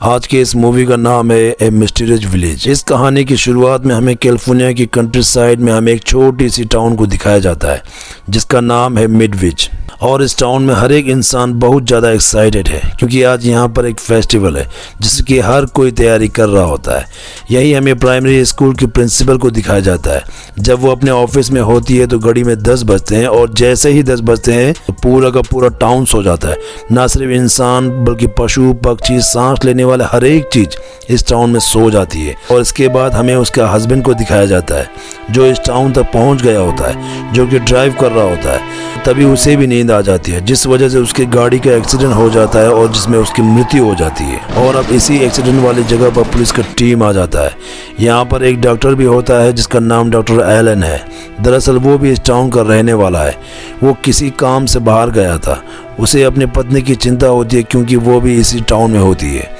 आज के इस मूवी का नाम है ए मिस्टीरियस विलेज। इस कहानी की शुरुआत में हमें कैलिफोर्निया की कंट्री साइड में हमें एक छोटी सी टाउन को दिखाया जाता है जिसका नाम है मिडविच। और इस टाउन में हर एक इंसान बहुत ज़्यादा एक्साइटेड है क्योंकि आज यहाँ पर एक फेस्टिवल है जिसकी हर कोई तैयारी कर रहा होता है। यही हमें प्राइमरी स्कूल की प्रिंसिपल को दिखाया जाता है। जब वो अपने ऑफिस में होती है तो घड़ी में 10 बजते हैं और जैसे ही 10 बजते हैं तो पूरा का पूरा टाउन सो जाता है। ना सिर्फ इंसान बल्कि पशु पक्षी सांस लेने वाले हर एक चीज़ इस टाउन में सो जाती है। और इसके बाद हमें उसका हस्बैंड को दिखाया जाता है जो इस टाउन तक पहुँच गया होता है, जो कि ड्राइव कर रहा होता है। तभी उसे भी नींद आ जाती है जिस वजह से उसकी गाड़ी का एक्सीडेंट हो जाता है और जिसमें उसकी मृत्यु हो जाती है। और अब इसी एक्सीडेंट वाली जगह पर पुलिस का टीम आ जाता है। यहाँ पर एक डॉक्टर भी होता है जिसका नाम डॉक्टर एलन है। दरअसल वो भी इस टाउन का रहने वाला है। वो किसी काम से बाहर गया था। उसे अपनी पत्नी की चिंता होती है क्योंकि वो भी इसी टाउन में होती है।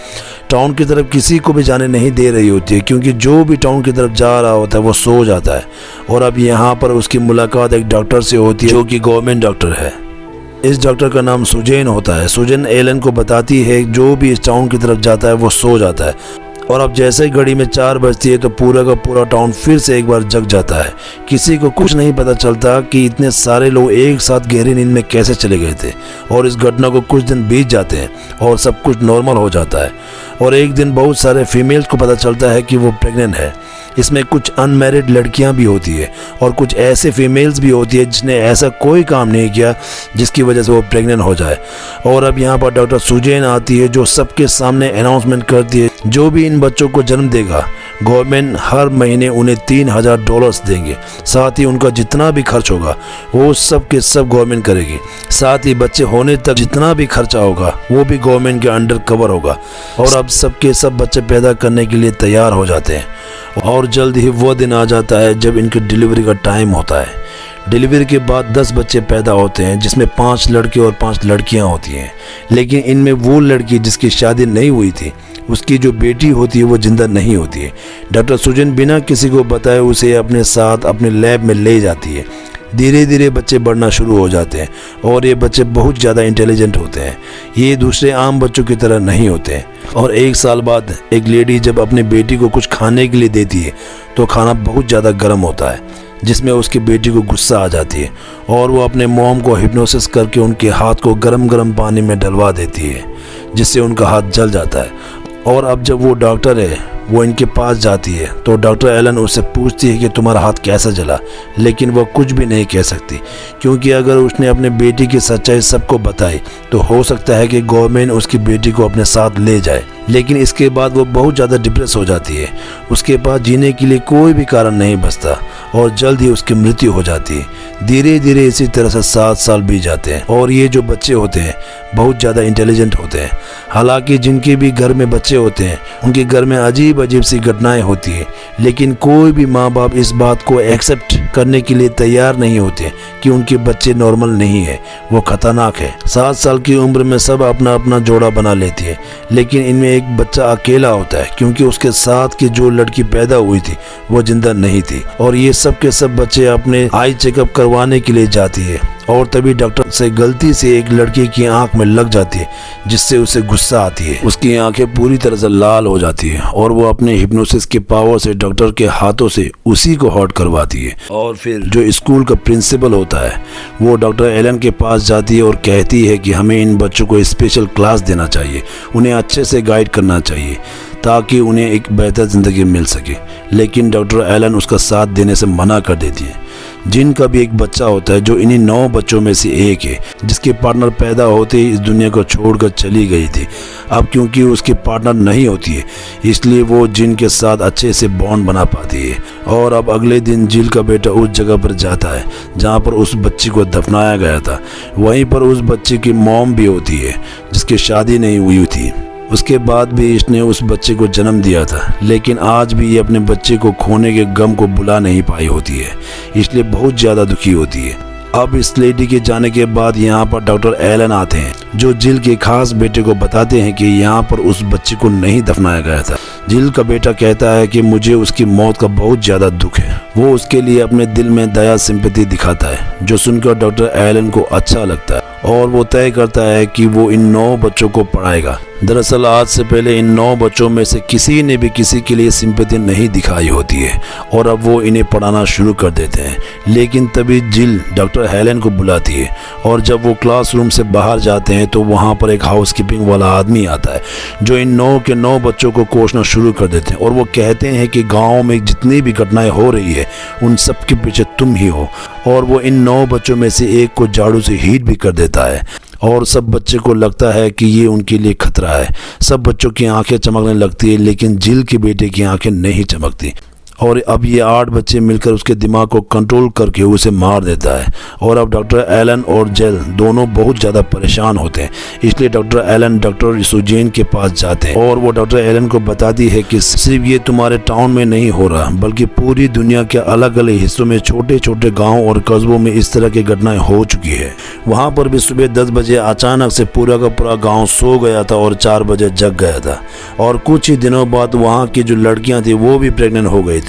टाउन की तरफ किसी को भी जाने नहीं दे रही होती है क्योंकि जो भी टाउन की तरफ जा रहा होता है वो सो जाता है। और अब यहाँ पर उसकी मुलाकात एक डॉक्टर से होती है जो कि गवर्नमेंट डॉक्टर है। इस डॉक्टर का नाम सुजैन होता है। सुजैन एलन को बताती है जो भी इस टाउन की तरफ जाता है वो सो जाता है। और अब जैसे ही घड़ी में 4 बजती है तो पूरा का पूरा टाउन फिर से एक बार जग जाता है। किसी को कुछ नहीं पता चलता कि इतने सारे लोग एक साथ गहरी नींद में कैसे चले गए थे। और इस घटना को कुछ दिन बीत जाते हैं और सब कुछ नॉर्मल हो जाता है। और एक दिन बहुत सारे फीमेल्स को पता चलता है कि वो प्रेग्नेंट है। इसमें कुछ अनमैरिड लड़कियां भी होती है और कुछ ऐसे फीमेल्स भी होती है जिसने ऐसा कोई काम नहीं किया जिसकी वजह से वो प्रेग्नेंट हो जाए। और अब यहाँ पर डॉक्टर सुजैन आती है जो सबके सामने अनाउंसमेंट करती है जो भी इन बच्चों को जन्म देगा गवर्नमेंट हर महीने उन्हें $3000 देंगे। साथ ही उनका जितना भी खर्च होगा वो सब के सब गवर्नमेंट करेगी। साथ ही बच्चे होने तक जितना भी खर्चा होगा वो भी गवर्नमेंट के अंडर कवर होगा। और अब सब के सब बच्चे पैदा करने के लिए तैयार हो जाते हैं। और जल्द ही वो दिन आ जाता है जब इनकी डिलीवरी का टाइम होता है। डिलीवरी के बाद 10 बच्चे पैदा होते हैं जिसमें 5 लड़के और 5 लड़कियां होती हैं। लेकिन इनमें वो लड़की जिसकी शादी नहीं हुई थी उसकी जो बेटी होती है वो जिंदा नहीं होती है। डॉक्टर सुजैन बिना किसी को बताए उसे अपने साथ अपने लैब में ले जाती है। धीरे धीरे बच्चे बढ़ना शुरू हो जाते हैं और ये बच्चे बहुत ज़्यादा इंटेलिजेंट होते हैं। ये दूसरे आम बच्चों की तरह नहीं होते हैं। और 1 साल बाद एक लेडी जब अपनी बेटी को कुछ खाने के लिए देती है तो खाना बहुत ज़्यादा गर्म होता है जिसमें उसकी बेटी को गुस्सा आ जाती है और वो अपने मॉम को हिप्नोसिस करके उनके हाथ को गरम गरम पानी में डलवा देती है जिससे उनका हाथ जल जाता है। और अब जब वो डॉक्टर है वो इनके पास जाती है तो डॉक्टर एलन उससे पूछती है कि तुम्हारा हाथ कैसा जला। लेकिन वो कुछ भी नहीं कह सकती क्योंकि अगर उसने अपने बेटी की सच्चाई सबको बताई तो हो सकता है कि गवर्नमेंट उसकी बेटी को अपने साथ ले जाए। लेकिन इसके बाद वो बहुत ज़्यादा डिप्रेस हो जाती है। उसके पास जीने के लिए कोई भी कारण नहीं बचता और जल्द ही उसकी मृत्यु हो जाती है। धीरे धीरे इसी तरह से 7 साल बीत जाते हैं और ये जो बच्चे होते हैं बहुत ज़्यादा इंटेलिजेंट होते हैं। हालांकि जिनके भी घर में बच्चे होते हैं उनके घर में अजीब अजीब सी घटनाएं होती है। लेकिन कोई भी माँ बाप इस बात को एक्सेप्ट करने के लिए तैयार नहीं होते कि उनके बच्चे नॉर्मल नहीं है, वो खतरनाक है। 7 साल की उम्र में सब अपना अपना जोड़ा बना लेती है लेकिन इनमें एक बच्चा अकेला होता है क्योंकि उसके साथ की जो लड़की पैदा हुई थी वो जिंदा नहीं थी। और ये सब के सब बच्चे अपने आई चेकअप करवाने के लिए जाती है और तभी डॉक्टर से गलती से एक लड़के की आंख में लग जाती है जिससे उसे गुस्सा आती है। उसकी आंखें पूरी तरह से लाल हो जाती है और वो अपने हिप्नोसिस के पावर से डॉक्टर के हाथों से उसी को हॉट करवाती है। और फिर जो स्कूल का प्रिंसिपल होता है वो डॉक्टर एलन के पास जाती है और कहती है कि हमें इन बच्चों को स्पेशल क्लास देना चाहिए, उन्हें अच्छे से गाइड करना चाहिए ताकि उन्हें एक बेहतर ज़िंदगी मिल सके। लेकिन डॉक्टर एलन उसका साथ देने से मना कर देती है। जिन का भी एक बच्चा होता है जो इन्हीं 9 बच्चों में से एक है जिसके पार्टनर पैदा होते ही इस दुनिया को छोड़कर चली गई थी। अब क्योंकि उसकी पार्टनर नहीं होती है इसलिए वो जिन के साथ अच्छे से बॉन्ड बना पाती है। और अब अगले दिन जिल का बेटा उस जगह पर जाता है जहाँ पर उस बच्ची को दफनाया गया था। वहीं पर उस बच्ची की मॉम भी होती है जिसकी शादी नहीं हुई थी। उसके बाद भी इसने उस बच्चे को जन्म दिया था लेकिन आज भी ये अपने बच्चे को खोने के गम को भुला नहीं पाई होती है, इसलिए बहुत ज़्यादा दुखी होती है। अब इस लेडी के जाने के बाद यहाँ पर डॉक्टर एलन आते हैं जो जिल के खास बेटे को बताते हैं कि यहाँ पर उस बच्चे को नहीं दफनाया गया था। जिल का बेटा कहता है कि मुझे उसकी मौत का बहुत ज़्यादा दुख है। वो उसके लिए अपने दिल में दया सिंपैथी दिखाता है, जो सुनकर डॉक्टर एलन को अच्छा लगता है और वो तय करता है कि वो इन 9 बच्चों को पढ़ाएगा। दरअसल आज से पहले इन 9 बच्चों में से किसी ने भी किसी के लिए सिंपैथी नहीं दिखाई होती है और अब वो इन्हें पढ़ाना शुरू कर देते हैं। लेकिन तभी जिल डॉक्टर हेलन को बुलाती है और जब वो क्लासरूम से बाहर जाते हैं तो वहाँ पर एक हाउसकीपिंग वाला आदमी आता है जो इन 9 के 9 बच्चों को कोसना शुरू कर देते हैं और वो कहते हैं कि गाँव में जितनी भी घटनाएं हो रही है उन सब के पीछे तुम ही हो। और वो इन 9 बच्चों में से एक को झाड़ू से हिट भी कर देता है और सब बच्चे को लगता है कि ये उनके लिए खतरा है। सब बच्चों की आंखें चमकने लगती है लेकिन जिल के बेटे की आंखें नहीं चमकती और अब ये 8 बच्चे मिलकर उसके दिमाग को कंट्रोल करके उसे मार देता है। और अब डॉक्टर एलन और जेल दोनों बहुत ज़्यादा परेशान होते हैं, इसलिए डॉक्टर एलन डॉक्टर सुजेन के पास जाते हैं और वो डॉक्टर एलन को बताती है कि सिर्फ ये तुम्हारे टाउन में नहीं हो रहा बल्कि पूरी दुनिया के अलग अलग हिस्सों में छोटे छोटे गाँव और कस्बों में इस तरह की घटनाएं हो चुकी है। वहाँ पर भी सुबह 10 बजे अचानक से पूरा का पूरा गाँव सो गया था और 4 बजे जग गया था और कुछ ही दिनों बाद वहाँ की जो लड़कियाँ थी वो भी प्रेग्नेंट हो गई थी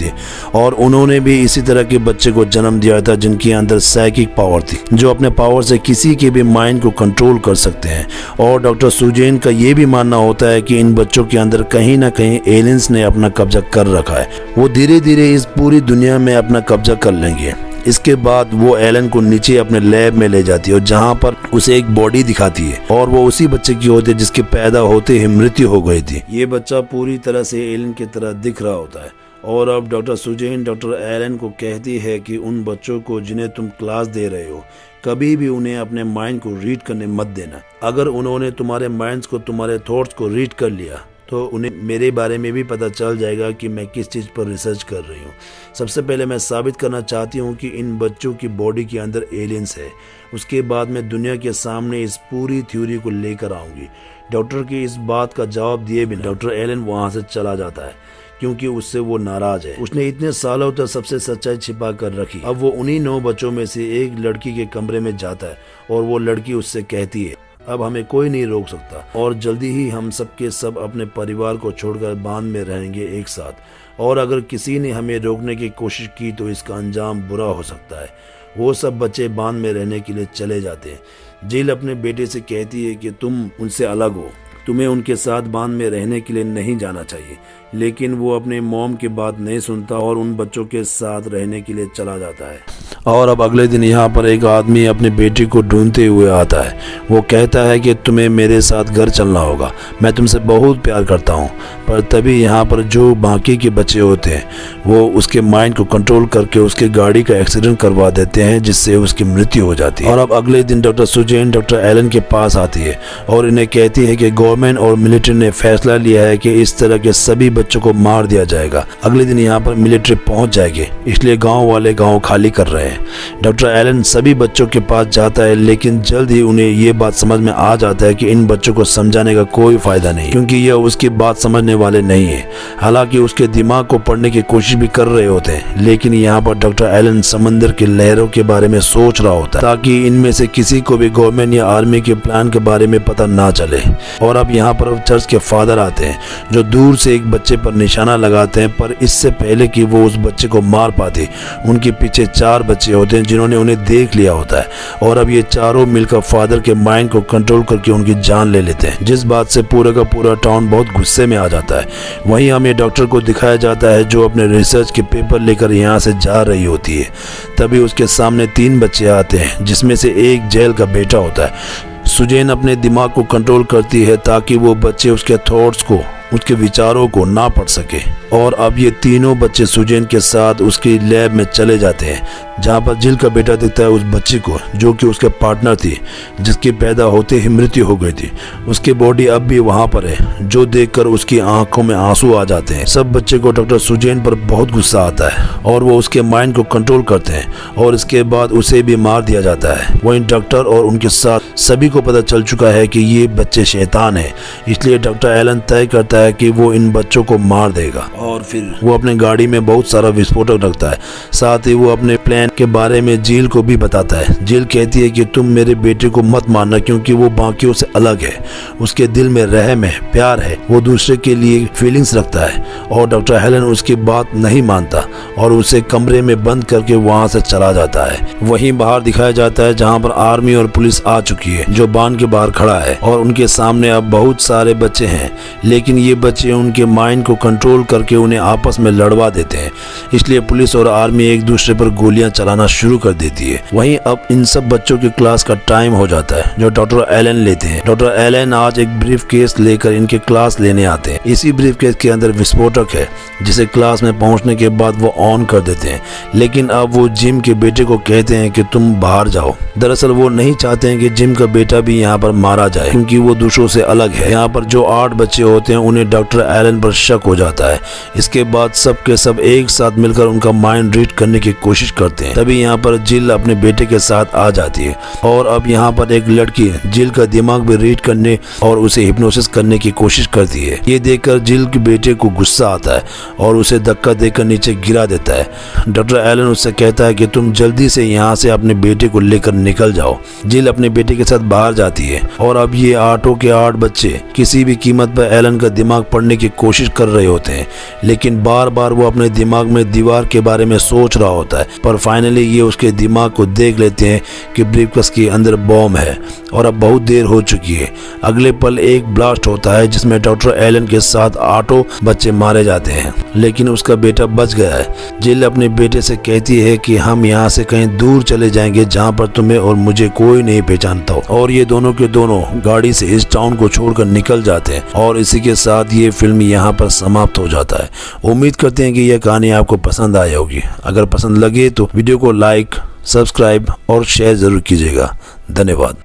और उन्होंने भी इसी तरह के बच्चे को जन्म दिया था जिनके अंदर साइकिक पावर थी, जो अपने पावर से किसी के भी माइंड को कंट्रोल कर सकते हैं। और डॉक्टर सुजेन का ये भी मानना होता है कि इन बच्चों के अंदर कहीं ना कहीं एलियंस ने अपना कब्जा कर रखा है। वो धीरे धीरे इस पूरी दुनिया में अपना कब्जा कर लेंगे। इसके बाद वो एलन को नीचे अपने लैब में ले जाती है और जहाँ पर उसे एक बॉडी दिखाती है और वो उसी बच्चे की होती है जिसके पैदा होते ही मृत्यु हो गई थी। ये बच्चा पूरी तरह से एलन की तरह दिख रहा होता है और अब डॉक्टर सुजेन डॉक्टर एलन को कहती है कि उन बच्चों को जिन्हें तुम क्लास दे रहे हो कभी भी उन्हें अपने माइंड को रीड करने मत देना। अगर उन्होंने तुम्हारे माइंड्स को तुम्हारे थॉट्स को रीड कर लिया तो उन्हें मेरे बारे में भी पता चल जाएगा कि मैं किस चीज़ पर रिसर्च कर रही हूँ। सबसे पहले मैं साबित करना चाहती हूँ कि इन बच्चों की बॉडी के अंदर एलियंस है। उसके बाद मैं दुनिया के सामने इस पूरी थ्योरी को लेकर आऊँगी। डॉक्टर की इस बात का जवाब दिए बिना डॉक्टर एलन वहाँ से चला जाता है क्योंकि उससे वो नाराज है। उसने इतने सालों तक सबसे सच्चाई छिपा कर रखी। अब वो उन्हीं 9 बच्चों में से एक लड़की के कमरे में जाता है और वो लड़की उससे कहती है अब हमें कोई नहीं रोक सकता और जल्दी ही हम सब के सब अपने परिवार को छोड़कर बांध में रहेंगे एक साथ और अगर किसी ने हमें रोकने की कोशिश की तो इसका अंजाम बुरा हो सकता है। वो सब बच्चे बांध में रहने के लिए चले जाते हैं। जिल अपने बेटे से कहती है कि तुम उनसे अलग हो, तुम्हें उनके साथ बांध में रहने के लिए नहीं जाना चाहिए, लेकिन वो अपने मॉम की बात नहीं सुनता और उन बच्चों के साथ रहने के लिए चला जाता है। और अब अगले दिन यहाँ पर एक आदमी अपने बेटे को ढूंढते हुए आता है। वो कहता है कि तुम्हें मेरे साथ घर चलना होगा, मैं तुमसे बहुत प्यार करता हूँ। पर तभी यहाँ पर जो बाकी के बच्चे होते हैं वो उसके माइंड को कंट्रोल करके उसके गाड़ी का एक्सीडेंट करवा देते हैं जिससे उसकी मृत्यु हो जाती है। और अब अगले दिन डॉक्टर सुजेन डॉक्टर एलन के पास आती है और इन्हें कहती है कि गवर्नमेंट और मिलिट्री ने फैसला लिया है कि इस तरह के सभी बच्चों को मार दिया जाएगा। अगले दिन यहाँ पर मिलिट्री पहुँच जाएगी, इसलिए गाँव वाले गाँव खाली कर रहे हैं। डॉक्टर एलन सभी बच्चों के पास जाता है लेकिन जल्द ही उन्हें ये बात समझ में आ जाता है कि इन बच्चों को समझाने का कोई फायदा नहीं, क्योंकि यह उसकी बात समझने वाले नहीं है। हालांकि उसके दिमाग को पढ़ने की कोशिश भी कर रहे होते हैं, लेकिन यहाँ पर डॉक्टर एलन समंदर की लहरों के बारे में सोच रहा होता है ताकि इनमें से किसी को भी गवर्नमेंट या आर्मी के प्लान के बारे में पता ना चले। और अब यहाँ पर चर्च के फादर आते हैं जो दूर से एक बच्चे पर निशाना लगाते हैं, पर इससे पहले कि वो उस बच्चे को मार पाते उनके पीछे 4 बच्चे होते हैं जिन्होंने उन्हें देख लिया होता है और अब ये चारों मिलकर फादर के माइंड को कंट्रोल करके उनकी जान ले लेते हैं, जिस बात से पूरा का पूरा टाउन बहुत गुस्से में आ जाता है। वहीं हमें डॉक्टर को दिखाया जाता है जो अपने रिसर्च के पेपर लेकर यहाँ से जा रही होती है। तभी उसके सामने 3 बच्चे आते हैं जिसमें से एक जेल का बेटा होता है। सुजेन अपने दिमाग को कंट्रोल करती है ताकि वो बच्चे उसके थॉट्स को उसके विचारों को ना पढ़ सके। और अब ये तीनों बच्चे सुजेन के साथ उसकी लैब में चले जाते हैं जहाँ पर जिल का बेटा दिखता है उस बच्चे को जो कि उसके पार्टनर थी जिसकी पैदा होते ही मृत्यु हो गई थी। उसकी बॉडी अब भी वहाँ पर है जो देखकर उसकी आंखों में आंसू आ जाते हैं। सब बच्चे को डॉक्टर सुजेन पर बहुत गुस्सा आता है और वो उसके माइंड को कंट्रोल करते हैं और इसके बाद उसे भी मार दिया जाता है। वहीं डॉक्टर और उनके साथ सभी को पता चल चुका है कि ये बच्चे शैतान है, इसलिए डॉक्टर एलन तय करता है कि वो इन बच्चों को मार देगा और फिर वो अपने गाड़ी में बहुत सारा विस्फोटक रखता है। साथ ही वो अपने प्लान के बारे में जिल को भी बताता है। जिल कहती है कि तुम मेरे बेटे को मत मारना क्योंकि वो बाकियों से अलग है, उसके दिल में रहम है, प्यार है, वो दूसरे के लिए फीलिंग्स रखता है। और डॉक्टर हेलन उसकी बात नहीं मानता और उसे कमरे में बंद करके वहाँ से चला जाता है। वहीं बाहर दिखाया जाता है जहाँ पर आर्मी और पुलिस आ चुकी है, जो बांध के बाहर खड़ा है और उनके सामने अब बहुत सारे बच्चे हैं, लेकिन ये बच्चे उनके माइंड को कंट्रोल करके उन्हें आपस में लड़वा देते हैं। इसलिए पुलिस और आर्मी एक दूसरे पर गोलियां चलाना शुरू कर देती है। वहीं अब इन सब बच्चों की क्लास का टाइम हो जाता है जो डॉक्टर एलन लेते हैं। डॉक्टर एलन आज एक ब्रीफ केस लेकर इनके क्लास लेने आते हैं। इसी ब्रीफ केस के अंदर विस्फोटक है जिसे क्लास में पहुंचने के बाद वो ऑन कर देते हैं, लेकिन अब वो जिम के बेटे को कहते हैं कि तुम बाहर जाओ। दरअसल वो नहीं चाहते हैं कि जिम का बेटा भी यहाँ पर मारा जाए क्योंकि वो दूसरों से अलग है। यहाँ पर जो 8 बच्चे होते हैं उन्हें डॉक्टर एलन पर शक हो जाता है। इसके बाद सब के सब एक साथ मिलकर उनका माइंड रीड करने की कोशिश करते हैं। तभी यहाँ पर जिल अपने बेटे के साथ आ जाती है और अब यहाँ पर एक लड़की जिल का दिमाग भी रीड करने और उसे हिप्नोसिस करने की कोशिश करती है। ये देखकर जिल के बेटे को गुस्सा आता है और उसे धक्का देकर नीचे गिरा देता है। डॉक्टर एलन उससे कहता है कि तुम जल्दी से यहाँ से अपने बेटे को लेकर निकल जाओ। जिल अपने बेटे के साथ बाहर जाती है और अब ये 8 के 8 बच्चे किसी भी कीमत पर एलन का दिमाग पढ़ने की कोशिश कर रहे होते हैं, लेकिन बार बार वो अपने दिमाग में दीवार के बारे में सोच रहा होता है। पर फाइनली ये उसके दिमाग को देख लेते हैं कि ब्रीफकेस के अंदर बॉम्ब है और अब बहुत देर हो चुकी है। अगले पल एक ब्लास्ट होता है जिसमें डॉक्टर एलन के साथ 8 बच्चे मारे जाते हैं, लेकिन उसका बेटा बच गया है। जिल अपने बेटे से कहती है कि हम यहाँ से कहीं दूर चले जाएंगे जहाँ पर तुम्हें और मुझे कोई नहीं पहचानता हो। और ये दोनों के दोनों गाड़ी से इस टाउन को छोड़कर निकल जाते हैं और इसी के साथ ये फिल्म यहाँ पर समाप्त हो जाता है। उम्मीद करते हैं कि यह कहानी आपको पसंद आई होगी। अगर पसंद लगे तो वीडियो को लाइक, सब्सक्राइब और शेयर जरूर कीजिएगा। धन्यवाद।